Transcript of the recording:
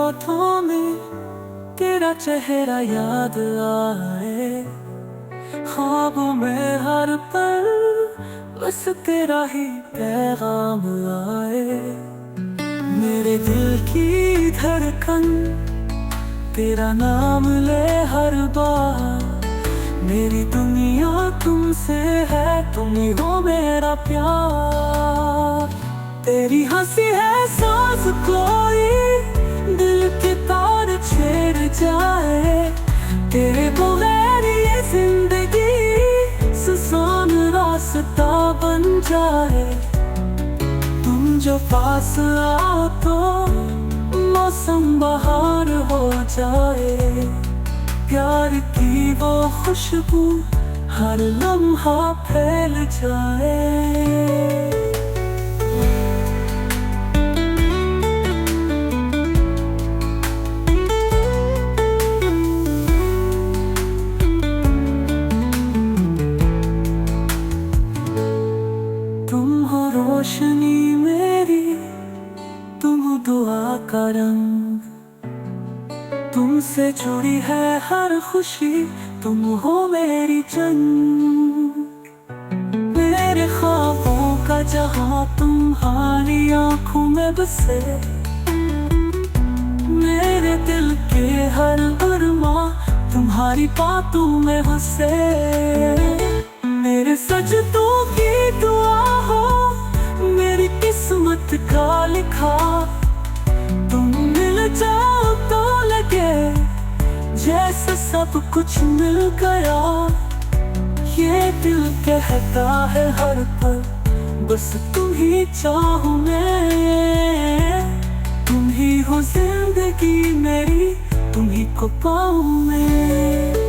होठों में तेरा चेहरा याद आए, ख्वाबों में हर पल बस तेरा ही पैगाम आए। मेरे दिल की धड़कन तेरा नाम ले हर बार, मेरी दुनिया तुमसे है, तुम ही हो मेरा प्यार। तेरी हंसी है सांस कोई दिल के तार छेड़ जाए, तेरे बगैर ये जिंदगी सुसान रास्ता बन जाए। तुम जो पास आओ तो मौसम बहार हो जाए, प्यार की वो खुशबू हर लम्हा फैल जाए। तुम हो रोशनी मेरी, तुम हो दुआ का रंग, तुमसे जुड़ी है हर खुशी, तुम हो मेरी जंग। मेरे ख्वाबों का जहां तुम्हारी आंखों में बसे, मेरे दिल के हर अरमां तुम्हारी बातों में हंसे। मेरे सजदों की दुआ हो मेरी किस्मत का लिखा, तुम मिल जाओ तो लगे जैसे सब कुछ मिल गया। ये दिल कहता है हर पल बस तुम ही चाहो मैं, तुम ही हो जिंदगी मेरी, तुम ही को पाऊं मैं।